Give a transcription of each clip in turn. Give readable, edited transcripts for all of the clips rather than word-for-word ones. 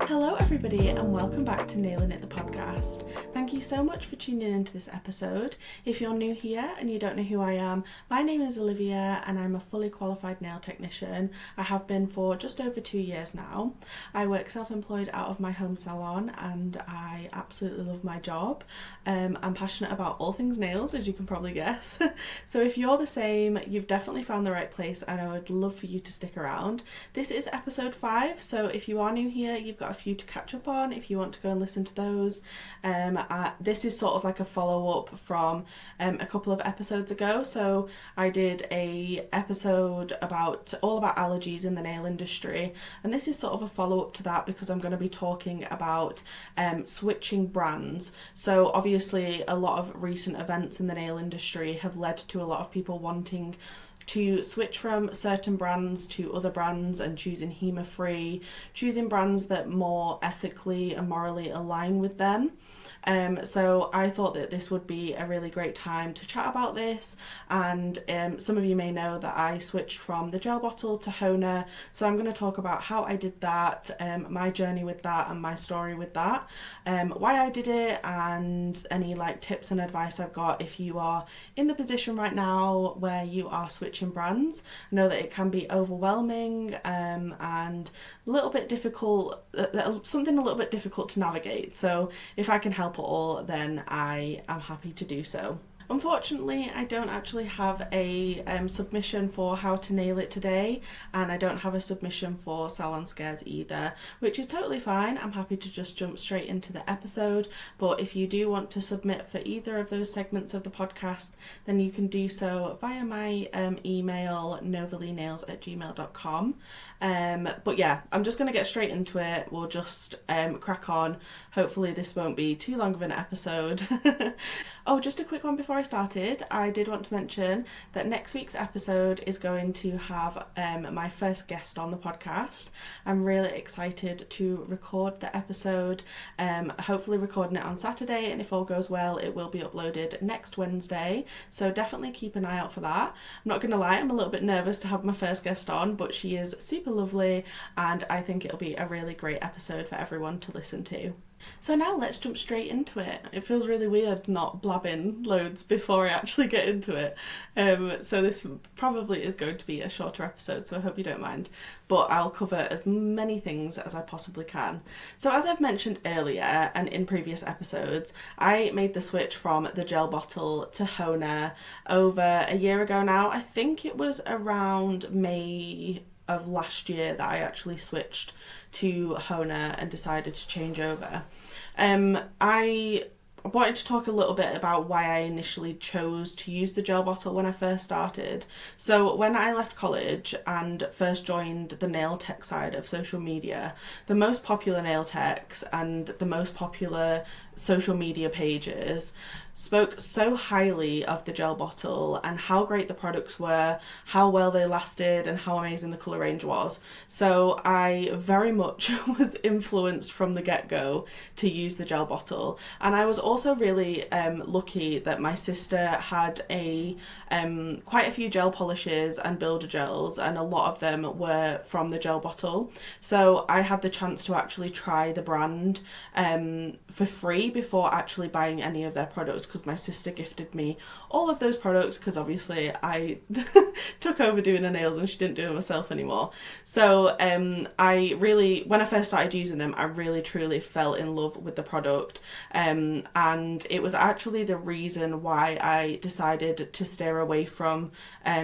Hello everybody and welcome back to Nailin It the podcast. Thank you so much for tuning into this episode. If you're new here and you don't know who I am, my name is Olivia and I'm a fully qualified nail technician. I have been for just over 2 years now. I work self-employed out of my home salon and I absolutely love my job. I'm passionate about all things nails, as you can probably guess. So if you're the same, you've definitely found the right place and I would love for you to stick around. This is episode 5, so if you are new here, you've got a few to catch up on if you want to go and listen to those. This is sort of like a follow-up from a couple of episodes ago. So I did a episode all about allergies in the nail industry, and this is sort of a follow-up to that because I'm going to be talking about switching brands. So obviously a lot of recent events in the nail industry have led to a lot of people wanting to switch from certain brands to other brands and choosing HEMA-free, choosing brands that more ethically and morally align with them. So I thought that this would be a really great time to chat about this, and some of you may know that I switched from the gel bottle to HONA, so I'm going to talk about how I did that, my journey with that and my story with that, why I did it, and any tips and advice I've got if you are in the position right now where you are switching brands. I know that it can be overwhelming and a little bit difficult, something a little bit difficult to navigate, so if I can help at all, then I am happy to do so. Unfortunately, I don't actually have a submission for how to nail it today, and I don't have a submission for salon scares either, which is totally fine. I'm happy to just jump straight into the episode, but if you do want to submit for either of those segments of the podcast, then you can do so via my email, novelinails@gmail.com. But yeah, I'm just going to get straight into it. We'll just crack on. Hopefully this won't be too long of an episode. Oh, just a quick one before I started. I did want to mention that next week's episode is going to have my first guest on the podcast. I'm really excited to record the episode, hopefully recording it on Saturday, and if all goes well it will be uploaded next Wednesday, so definitely keep an eye out for that. I'm not going to lie, I'm a little bit nervous to have my first guest on, but she is super lovely and I think it'll be a really great episode for everyone to listen to. So now let's jump straight into it. It feels really weird not blabbing loads before I actually get into it. So this probably is going to be a shorter episode, so I hope you don't mind. But I'll cover as many things as I possibly can. So as I've mentioned earlier and in previous episodes, I made the switch from the gel bottle to HONA over a year ago now. I think it was around May of last year that I actually switched to HONA and decided to change over. I wanted to talk a little bit about why I initially chose to use the gel bottle when I first started. So when I left college and first joined the nail tech side of social media, the most popular nail techs and the most popular social media pages spoke so highly of the gel bottle and how great the products were, how well they lasted, and how amazing the colour range was. So I very much was influenced from the get-go to use the gel bottle. And I was also really lucky that my sister had quite a few gel polishes and builder gels, and a lot of them were from the gel bottle. So I had the chance to actually try the brand for free before actually buying any of their products, because my sister gifted me all of those products because obviously I took over doing her nails and she didn't do it herself anymore. So when I first started using them, I really truly fell in love with the product, and it was actually the reason why I decided to steer away from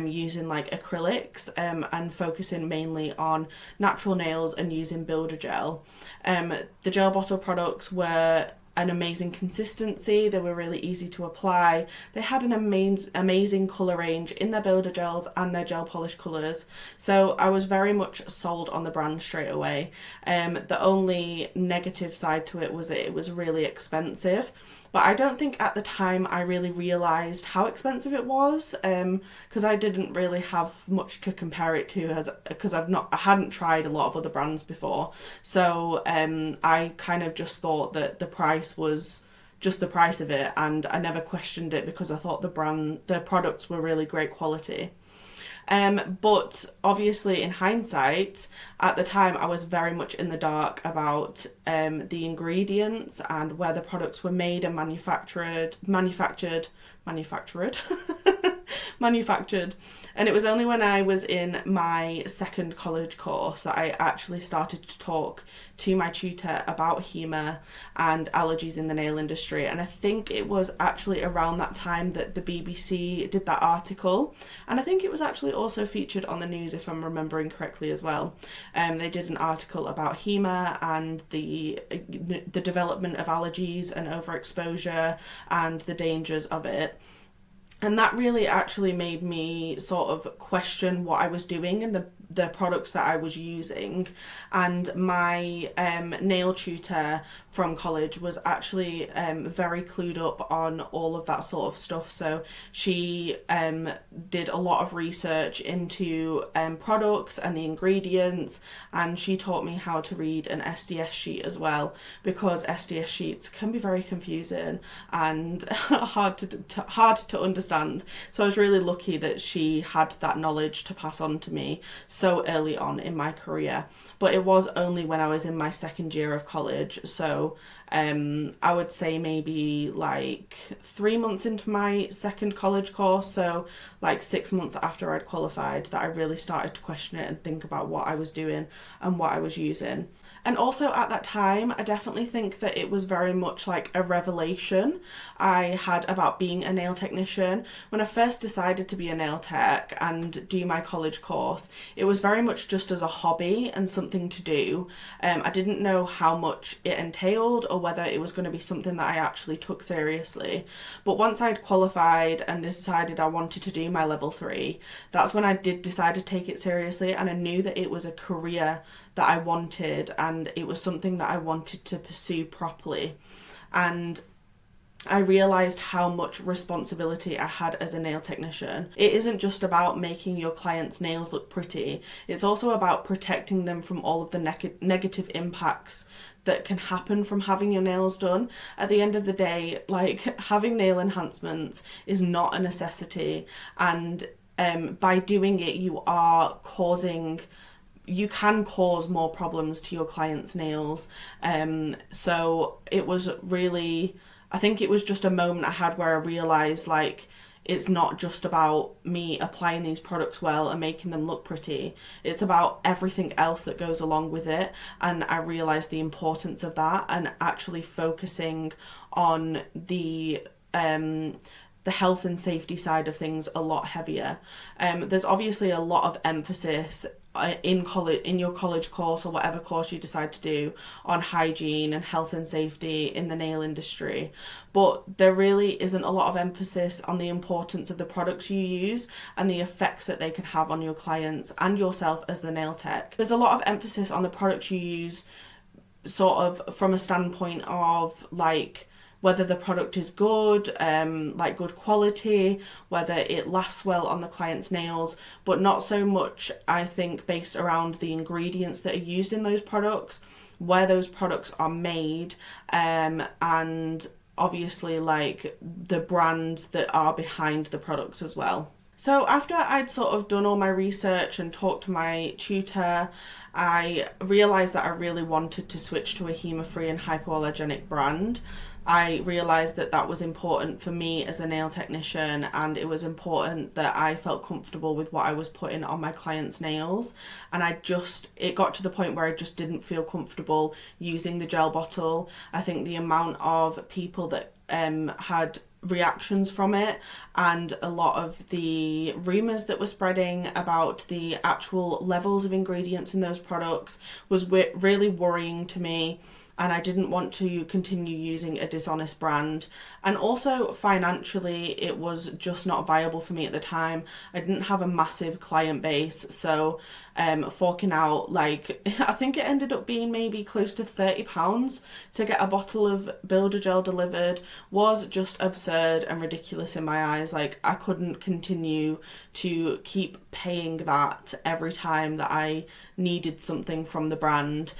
using acrylics and focusing mainly on natural nails and using builder gel. The gel bottle products were an amazing consistency, they were really easy to apply, they had an amazing colour range in their builder gels and their gel polish colours, so I was very much sold on the brand straight away. The only negative side to it was that it was really expensive, but I don't think at the time I really realised how expensive it was, because I didn't really have much to compare it to, because I hadn't tried a lot of other brands before. So I kind of just thought that the price was just the price of it, and I never questioned it because I thought the products were really great quality. But obviously in hindsight, at the time I was very much in the dark about the ingredients and where the products were made and manufactured. And it was only when I was in my second college course that I actually started to talk to my tutor about HONA and allergies in the nail industry. And I think it was actually around that time that the BBC did that article, and I think it was actually also featured on the news, if I'm remembering correctly as well. They did an article about HONA and the development of allergies and overexposure and the dangers of it. And that really actually made me sort of question what I was doing and the products that I was using. And my nail tutor from college was actually very clued up on all of that sort of stuff. So she did a lot of research into products and the ingredients, and she taught me how to read an SDS sheet as well, because SDS sheets can be very confusing and hard to understand. So I was really lucky that she had that knowledge to pass on to me so early on in my career. But it was only when I was in my second year of college, so I would say maybe like 3 months into my second college course, so like 6 months after I'd qualified, that I really started to question it and think about what I was doing and what I was using. And also at that time, I definitely think that it was very much like a revelation I had about being a nail technician. When I first decided to be a nail tech and do my college course, it was very much just as a hobby and something to do. I didn't know how much it entailed or whether it was going to be something that I actually took seriously. But once I'd qualified and decided I wanted to do my level 3, that's when I did decide to take it seriously, and I knew that it was a career that I wanted, and it was something that I wanted to pursue properly. And I realised how much responsibility I had as a nail technician. It isn't just about making your clients' nails look pretty, it's also about protecting them from all of the negative impacts that can happen from having your nails done. At the end of the day, like, having nail enhancements is not a necessity, and by doing it you can cause more problems to your clients' nails. So it was really, I think it was just a moment I had where I realised, like, it's not just about me applying these products well and making them look pretty. It's about everything else that goes along with it. And I realised the importance of that and actually focusing on the health and safety side of things a lot heavier. There's obviously a lot of emphasis in your college course or whatever course you decide to do on hygiene and health and safety in the nail industry, but there really isn't a lot of emphasis on the importance of the products you use and the effects that they can have on your clients and yourself as the nail tech. There's a lot of emphasis on the products you use sort of from a standpoint of like whether the product is good, like good quality, whether it lasts well on the client's nails, but not so much, I think, based around the ingredients that are used in those products, where those products are made, and obviously like the brands that are behind the products as well. So after I'd sort of done all my research and talked to my tutor, I realised that I really wanted to switch to a HEMA-free and hypoallergenic brand. I realised that that was important for me as a nail technician, and it was important that I felt comfortable with what I was putting on my clients' nails. And it got to the point where I just didn't feel comfortable using the gel bottle. I think the amount of people that had reactions from it and a lot of the rumours that were spreading about the actual levels of ingredients in those products was really worrying to me. And I didn't want to continue using a dishonest brand. And also financially, it was just not viable for me at the time. I didn't have a massive client base, so forking out, like, I think it ended up being maybe close to £30 to get a bottle of Builder Gel delivered was just absurd and ridiculous in my eyes. Like, I couldn't continue to keep paying that every time that I needed something from the brand.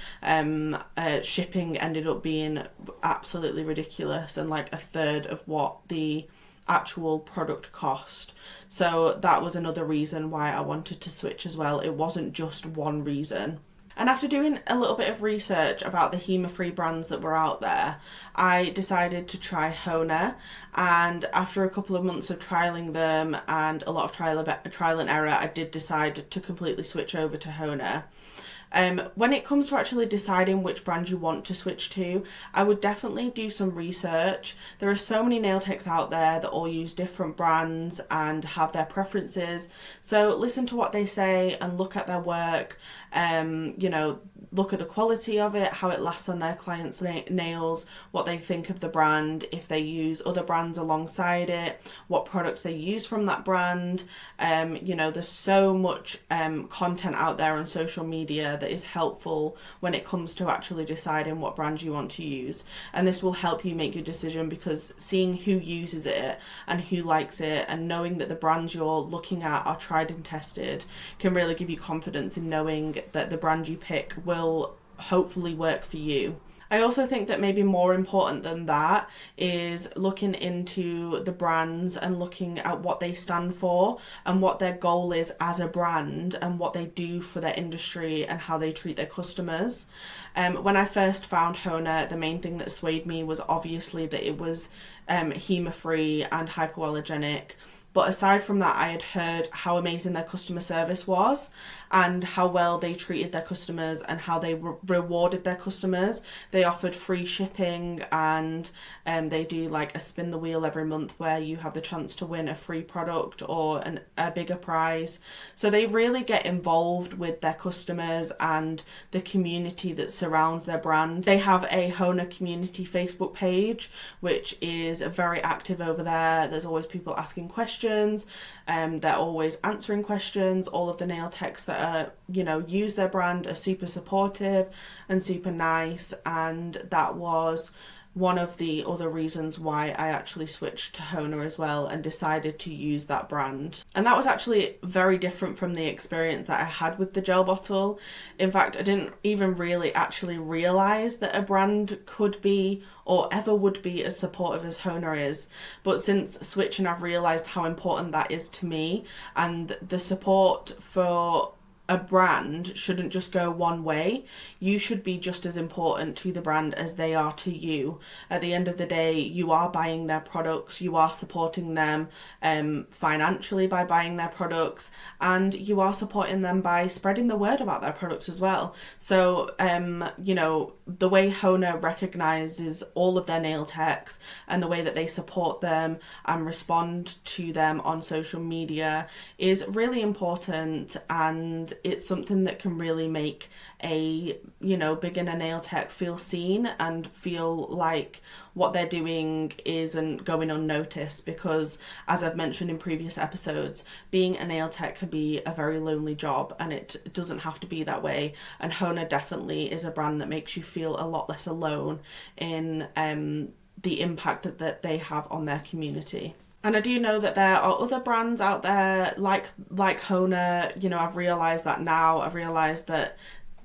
Shipping ended up being absolutely ridiculous and like a third of what the actual product cost. So that was another reason why I wanted to switch as well. It wasn't just one reason. And after doing a little bit of research about the HEMA-free brands that were out there, I decided to try HONA. And after a couple of months of trialling them and a lot of trial and error, I did decide to completely switch over to HONA. When it comes to actually deciding which brand you want to switch to, I would definitely do some research. There are so many nail techs out there that all use different brands and have their preferences. So listen to what they say and look at their work. Look at the quality of it, how it lasts on their clients' nails, what they think of the brand, if they use other brands alongside it, what products they use from that brand. There's so much content out there on social media that is helpful when it comes to actually deciding what brand you want to use. And this will help you make your decision, because seeing who uses it and who likes it and knowing that the brands you're looking at are tried and tested can really give you confidence in knowing that the brand you pick will hopefully work for you. I also think that maybe more important than that is looking into the brands and looking at what they stand for and what their goal is as a brand and what they do for their industry and how they treat their customers. When I first found HONA, the main thing that swayed me was obviously that it was HEMA-free and hypoallergenic. But aside from that, I had heard how amazing their customer service was and how well they treated their customers and how they rewarded their customers. They offered free shipping, and they do like a spin the wheel every month where you have the chance to win a free product or a bigger prize. So they really get involved with their customers and the community that surrounds their brand. They have a HONA community Facebook page, which is very active over there. There's always people asking questions. They're always answering questions. All of the nail techs that use their brand are super supportive and super nice, and that was one of the other reasons why I actually switched to HONA as well and decided to use that brand. And that was actually very different from the experience that I had with the gel bottle. In fact, I didn't even really actually realise that a brand could be or ever would be as supportive as HONA is. But since switching, I've realised how important that is to me, and the support for a brand shouldn't just go one way. You should be just as important to the brand as they are to you. At the end of the day, you are buying their products, you are supporting them financially by buying their products, and you are supporting them by spreading the word about their products as well. So, the way HONA recognises all of their nail techs and the way that they support them and respond to them on social media is really important, and it's something that can really make a beginner nail tech feel seen and feel like what they're doing isn't going unnoticed, because as I've mentioned in previous episodes, being a nail tech can be a very lonely job, and it doesn't have to be that way. And HONA definitely is a brand that makes you feel a lot less alone in the impact that they have on their community. And I do know that there are other brands out there like HONA. I've realised that now. I've realised that,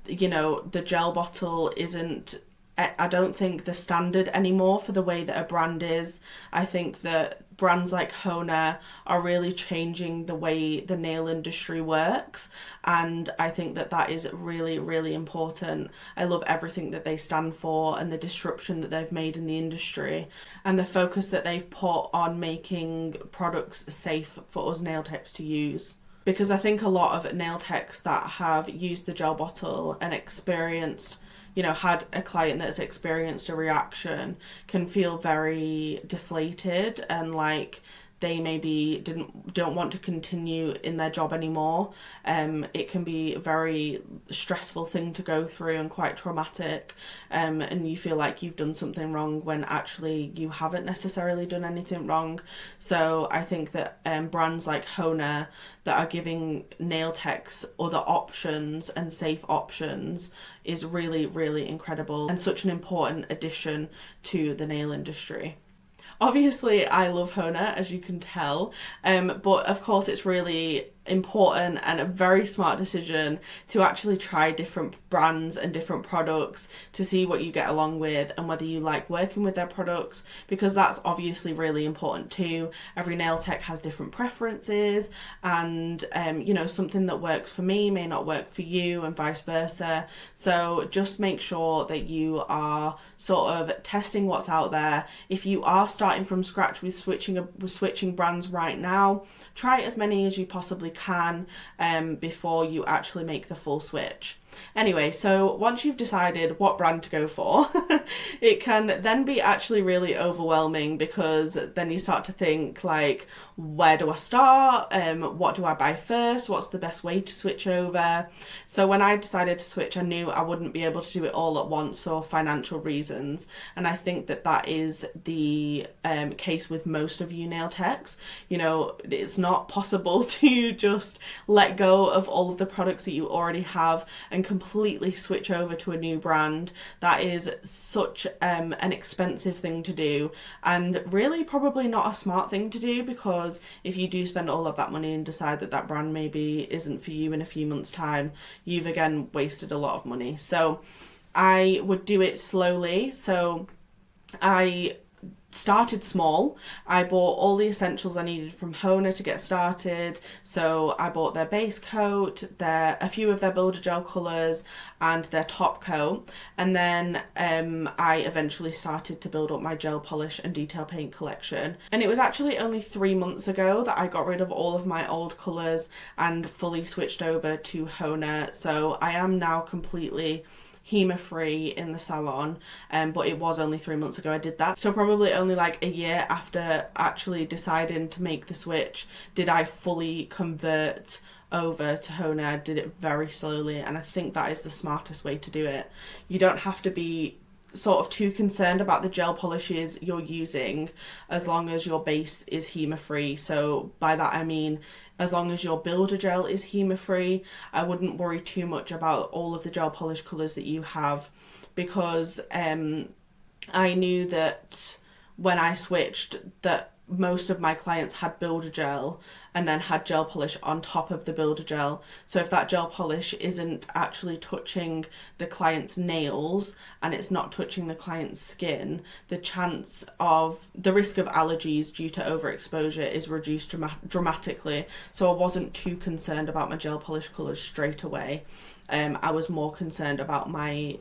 the gel bottle isn't, I don't think, the standard anymore for the way that a brand is. I think that brands like HONA are really changing the way the nail industry works, and I think that is really, really important. I love everything that they stand for and the disruption that they've made in the industry and the focus that they've put on making products safe for us nail techs to use. Because I think a lot of nail techs that have used the gel bottle and experienced had a client that's experienced a reaction can feel very deflated and like they maybe don't want to continue in their job anymore. It can be a very stressful thing to go through and quite traumatic, and you feel like you've done something wrong when actually you haven't necessarily done anything wrong. So I think that brands like HONA that are giving nail techs other options and safe options is really, really incredible and such an important addition to the nail industry. Obviously, I love HONA, as you can tell, but of course it's really important and a very smart decision to actually try different brands and different products to see what you get along with and whether you like working with their products, because that's obviously really important too. Every nail tech has different preferences, and you know, something that works for me may not work for you and vice versa. So just make sure that you are sort of testing what's out there. If you are starting from scratch with switching brands right now, try as many as you possibly can before you actually make the full switch. Anyway, so once you've decided what brand to go for, it can then be actually really overwhelming, because then you start to think like, where do I start? What do I buy first? What's the best way to switch over? So when I decided to switch, I knew I wouldn't be able to do it all at once for financial reasons. And I think that that is the case with most of you nail techs. You know, it's not possible to just let go of all of the products that you already have and completely switch over to a new brand. That is such an expensive thing to do, and really probably not a smart thing to do, because if you do spend all of that money and decide that that brand maybe isn't for you in a few months' time, you've again wasted a lot of money. So I would do it slowly. So I started small. I bought all the essentials I needed from HONA to get started. So I bought their base coat, a few of their builder gel colours, and their top coat. And then I eventually started to build up my gel polish and detail paint collection. And it was actually only 3 months ago that I got rid of all of my old colours and fully switched over to HONA. So I am now completely HEMA free in the salon, but it was only 3 months ago I did that. So probably only like a year after actually deciding to make the switch did I fully convert over to HONA. I did it very slowly, and I think that is the smartest way to do it. You don't have to be sort of too concerned about the gel polishes you're using as long as your base is HEMA free. So by that I mean, as long as your builder gel is HEMA free, I wouldn't worry too much about all of the gel polish colours that you have, because I knew that when I switched that most of my clients had builder gel and then had gel polish on top of the builder gel. So if that gel polish isn't actually touching the client's nails and it's not touching the client's skin, the risk of allergies due to overexposure is reduced dramatically. So I wasn't too concerned about my gel polish colours straight away. I was more concerned about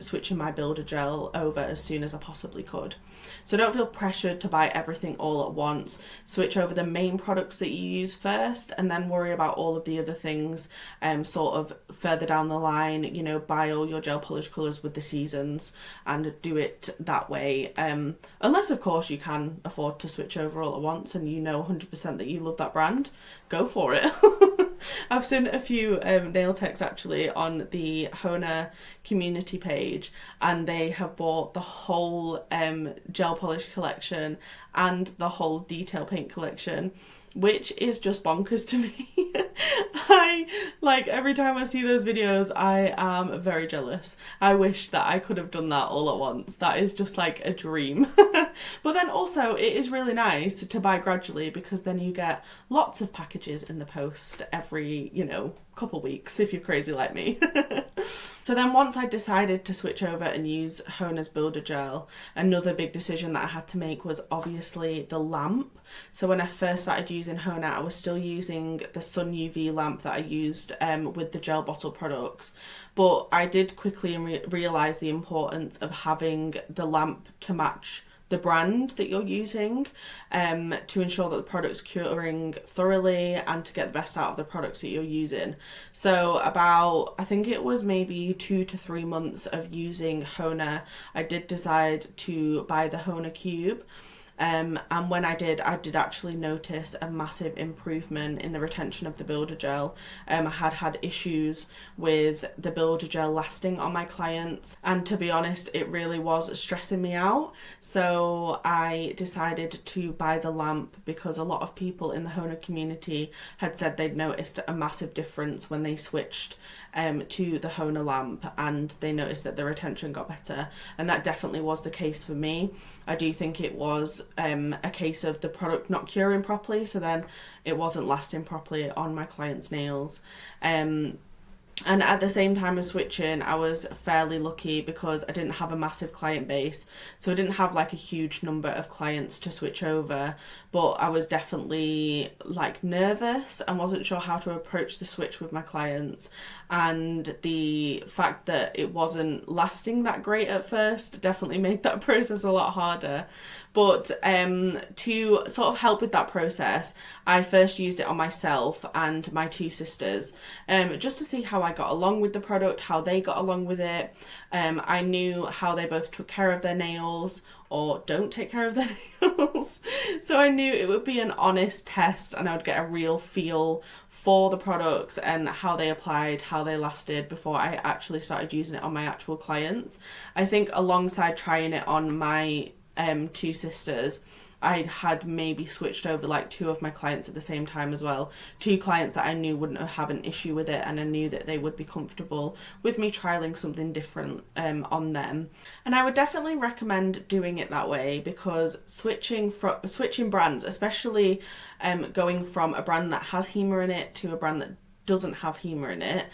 switching my builder gel over as soon as I possibly could. So don't feel pressured to buy everything all at once. Switch over the main products that you use first, and then worry about all of the other things sort of further down the line. You know, buy all your gel polish colours with the seasons and do it that way. Unless of course you can afford to switch over all at once and you know 100% that you love that brand, go for it. I've seen a few nail techs actually on the HONA community page, and they have bought the whole gel polish collection and the whole detail paint collection, which is just bonkers to me. Every time I see those videos, I am very jealous. I wish that I could have done that all at once. That is just like a dream. But then also it is really nice to buy gradually, because then you get lots of packages in the post every, couple weeks if you're crazy like me. So then once I decided to switch over and use HONA's builder gel, another big decision that I had to make was obviously the lamp. So when I first started using HONA, I was still using the Sun UV lamp that I used with the gel bottle products, but I did quickly realise the importance of having the lamp to match the brand that you're using, to ensure that the product's curing thoroughly and to get the best out of the products that you're using. So I think it was maybe 2 to 3 months of using HONA, I did decide to buy the HONA Cube. And when I did actually notice a massive improvement in the retention of the builder gel. I had issues with the builder gel lasting on my clients, and to be honest, it really was stressing me out. So I decided to buy the lamp, because a lot of people in the HONA community had said they'd noticed a massive difference when they switched to the HONA lamp, and they noticed that the retention got better, and that definitely was the case for me. I do think it was a case of the product not curing properly, so then it wasn't lasting properly on my clients' nails. And at the same time as switching, I was fairly lucky because I didn't have a massive client base. So I didn't have like a huge number of clients to switch over, but I was definitely like nervous and wasn't sure how to approach the switch with my clients. And the fact that it wasn't lasting that great at first definitely made that process a lot harder. But to sort of help with that process, I first used it on myself and my two sisters, just to see how I got along with the product, how they got along with it. I knew how they both took care of their nails or don't take care of their nails. So I knew it would be an honest test and I would get a real feel for the products and how they applied, how they lasted before I actually started using it on my actual clients. I think alongside trying it on my two sisters, I had maybe switched over like two of my clients at the same time as well. Two clients that I knew wouldn't have an issue with it, and I knew that they would be comfortable with me trialing something different on them. And I would definitely recommend doing it that way, because switching brands, especially going from a brand that has HONA in it to a brand that doesn't have HONA in it,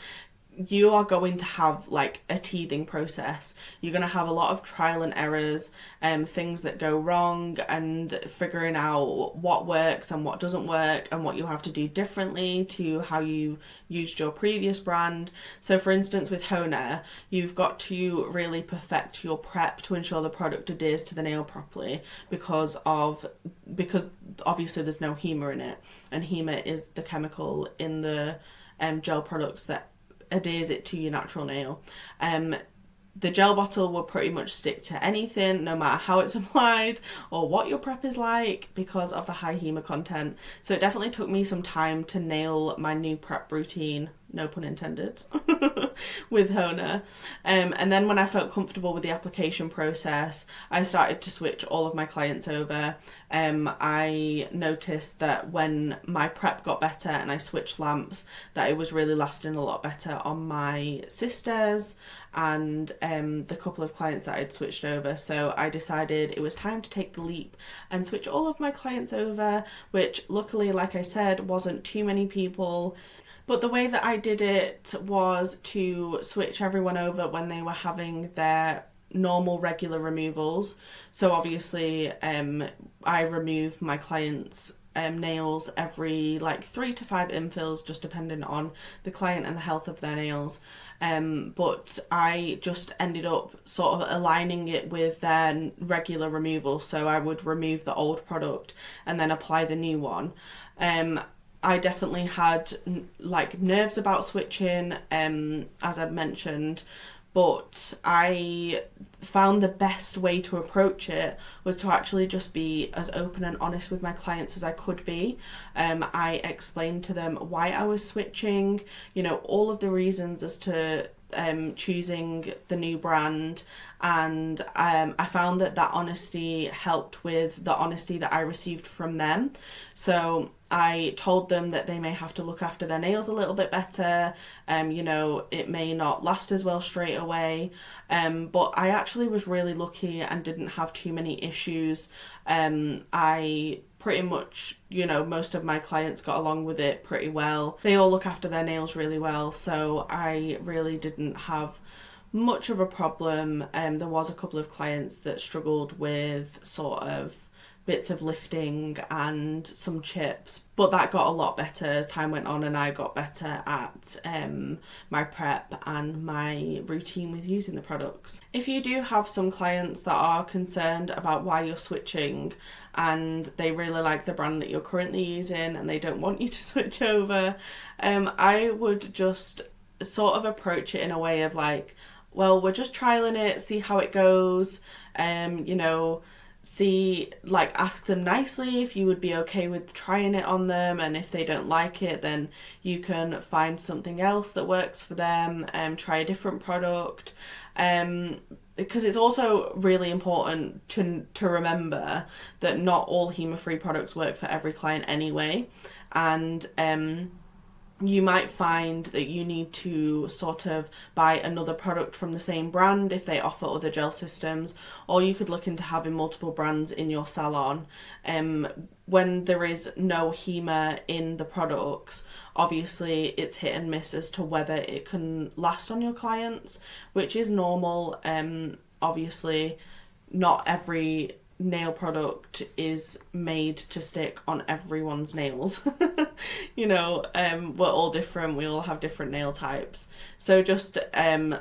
you are going to have like a teething process. You're going to have a lot of trial and errors, things that go wrong, and figuring out what works and what doesn't work and what you have to do differently to how you used your previous brand. So for instance, with HONA, you've got to really perfect your prep to ensure the product adheres to the nail properly, because obviously there's no HONA in it, and HONA is the chemical in the gel products that adheres it to your natural nail. The gel bottle will pretty much stick to anything, no matter how it's applied or what your prep is like, because of the high HONA content. So it definitely took me some time to nail my new prep routine, no pun intended, with HONA. And then when I felt comfortable with the application process, I started to switch all of my clients over. I noticed that when my prep got better and I switched lamps, that it was really lasting a lot better on my sisters and the couple of clients that I'd switched over. So I decided it was time to take the leap and switch all of my clients over, which luckily, like I said, wasn't too many people. But the way that I did it was to switch everyone over when they were having their normal regular removals. So obviously I remove my clients' nails every like 3 to 5 infills, just depending on the client and the health of their nails. But I just ended up sort of aligning it with their regular removal. So I would remove the old product and then apply the new one. I definitely had like nerves about switching, as I've mentioned, but I found the best way to approach it was to actually just be as open and honest with my clients as I could be. I explained to them why I was switching, all of the reasons as to choosing the new brand, and I found that honesty helped with the honesty that I received from them. So I told them that they may have to look after their nails a little bit better. It may not last as well straight away. But I actually was really lucky and didn't have too many issues. I pretty much, most of my clients got along with it pretty well. They all look after their nails really well. So I really didn't have much of a problem. There was a couple of clients that struggled with sort of bits of lifting and some chips, but that got a lot better as time went on, and I got better at my prep and my routine with using the products. If you do have some clients that are concerned about why you're switching and they really like the brand that you're currently using and they don't want you to switch over, I would just sort of approach it in a way of like, well, we're just trialing it, see how it goes, ask them nicely if you would be okay with trying it on them, and if they don't like it, then you can find something else that works for them and try a different product. Because it's also really important to remember that not all HONA-free products work for every client anyway, and you might find that you need to sort of buy another product from the same brand if they offer other gel systems, or you could look into having multiple brands in your salon. When there is no HEMA in the products, obviously it's hit and miss as to whether it can last on your clients, which is normal. Obviously, not every nail product is made to stick on everyone's nails. We're all different, we all have different nail types, so just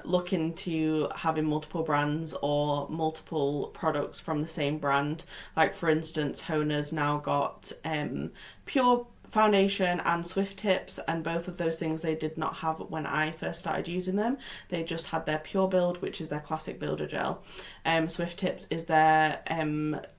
look into having multiple brands or multiple products from the same brand. Like, for instance, HONA's now got pure foundation and Swift tips, and both of those things they did not have when I first started using them. They just had their pure build, which is their classic builder gel. Swift tips is their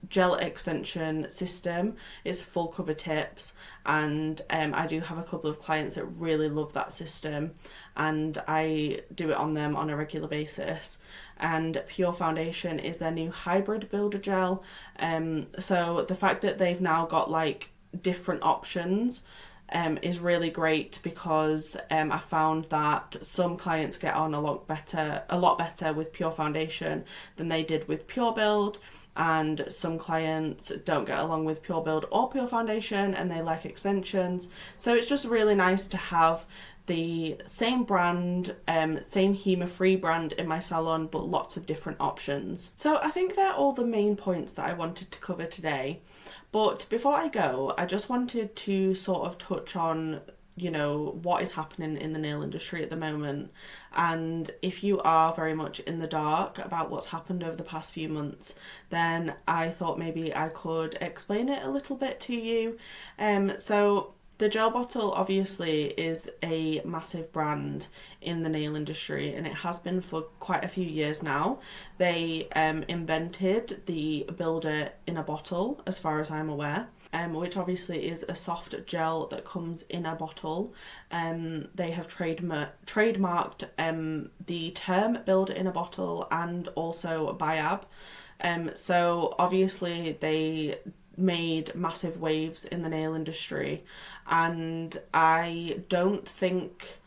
gel extension system. It's full cover tips, and I do have a couple of clients that really love that system, and I do it on them on a regular basis. And pure foundation is their new hybrid builder gel. So the fact that they've now got like different options is really great, because I found that some clients get on a lot better with pure foundation than they did with pure build, and some clients don't get along with pure build or pure foundation and they like extensions. So it's just really nice to have the same brand, same HEMA free brand in my salon, but lots of different options. So I think they're all the main points that I wanted to cover today. But before I go, I just wanted to sort of touch on, what is happening in the nail industry at the moment. And if you are very much in the dark about what's happened over the past few months, then I thought maybe I could explain it a little bit to you. So the gel bottle obviously is a massive brand in the nail industry, and it has been for quite a few years now. They invented the builder in a bottle, as far as I'm aware, which obviously is a soft gel that comes in a bottle. They have trademarked the term builder in a bottle and also BIAB. So obviously they made massive waves in the nail industry, and I don't think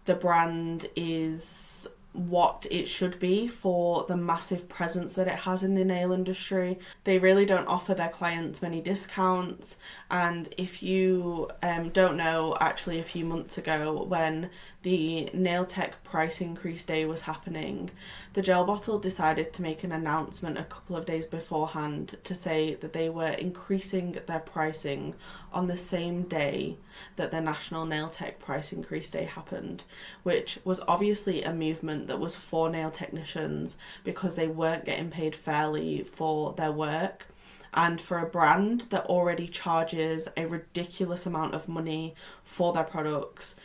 the brand is what it should be for the massive presence that it has in the nail industry. They really don't offer their clients many discounts, and if you don't know, actually a few months ago when the nail tech price increase day was happening, the gel bottle decided to make an announcement a couple of days beforehand to say that they were increasing their pricing on the same day that the national nail tech price increase day happened, which was obviously a movement that was for nail technicians because they weren't getting paid fairly for their work. And for a brand that already charges a ridiculous amount of money for their products,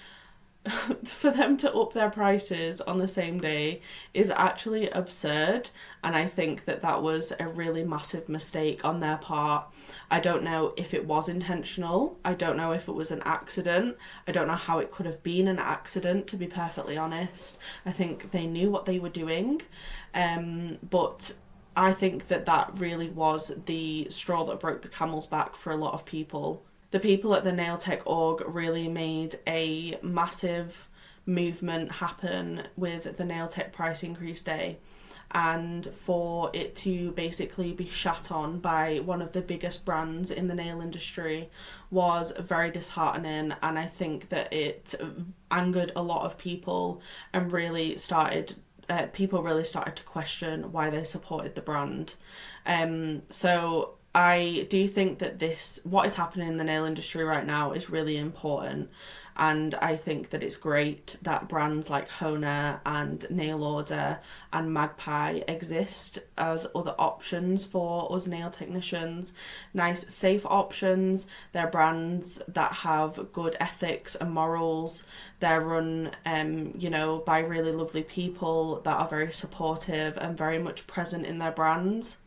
for them to up their prices on the same day is actually absurd, and I think that that was a really massive mistake on their part. I don't know if it was intentional, I don't know if it was an accident, I don't know how it could have been an accident, to be perfectly honest. I think they knew what they were doing, but I think that that really was the straw that broke the camel's back for a lot of people. The people at the Nail Tech org really made a massive movement happen with the Nail Tech price increase day, and for it to basically be shat on by one of the biggest brands in the nail industry was very disheartening, and I think that it angered a lot of people and really started people really started to question why they supported the brand. So I do think that what is happening in the nail industry right now is really important, and I think that it's great that brands like HONA and Nail Order and Magpie exist as other options for us nail technicians. Nice, safe options. They're brands that have good ethics and morals. They're run, by really lovely people that are very supportive and very much present in their brands.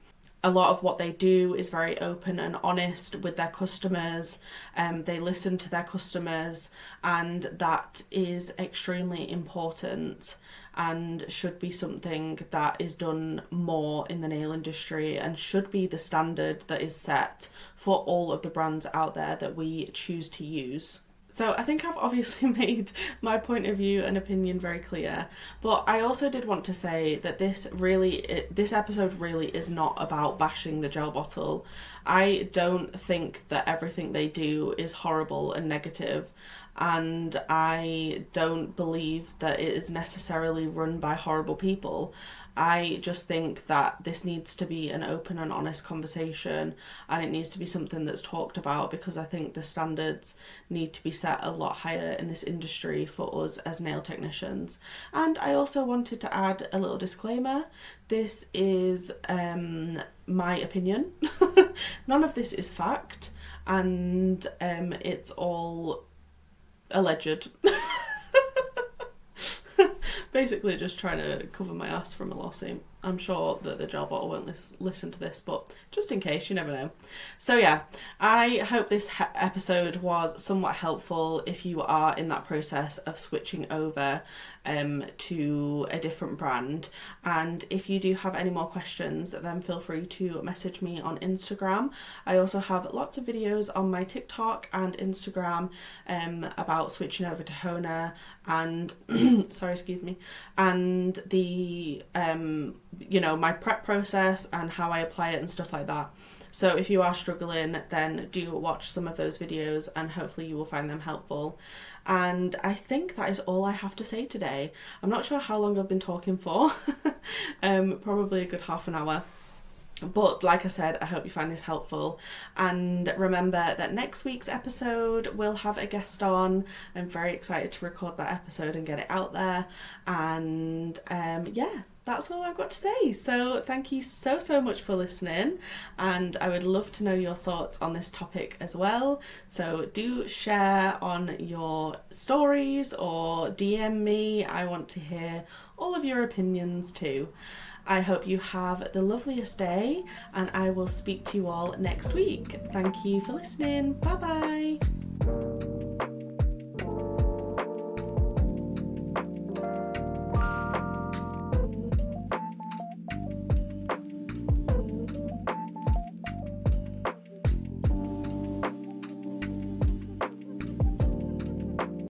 A lot of what they do is very open and honest with their customers. They listen to their customers, and that is extremely important and should be something that is done more in the nail industry and should be the standard that is set for all of the brands out there that we choose to use. So I think I've obviously made my point of view and opinion very clear, but I also did want to say that this episode really is not about bashing the gel bottle. I don't think that everything they do is horrible and negative, and I don't believe that it is necessarily run by horrible people. I just think that this needs to be an open and honest conversation, and it needs to be something that's talked about, because I think the standards need to be set a lot higher in this industry for us as nail technicians. And I also wanted to add a little disclaimer. This is my opinion. None of this is fact, and it's all alleged. Basically just trying to cover my ass from a lawsuit. I'm sure that the gel bottle won't listen to this, but just in case, you never know. So yeah, I hope this episode was somewhat helpful if you are in that process of switching over to a different brand. And if you do have any more questions, then feel free to message me on Instagram. I also have lots of videos on my TikTok and Instagram about switching over to HONA and and the my prep process and how I apply it and stuff like that. So if you are struggling, then do watch some of those videos and hopefully you will find them helpful. And I think that is all I have to say today. I'm not sure how long I've been talking for. Probably a good half an hour. But like I said, I hope you find this helpful. And remember that next week's episode will have a guest on. I'm very excited to record that episode and get it out there. And yeah, that's all I've got to say. So thank you so much for listening, and I would love to know your thoughts on this topic as well. So do share on your stories or DM me. I want to hear all of your opinions too. I hope you have the loveliest day, and I will speak to you all next week. Thank you for listening. Bye bye.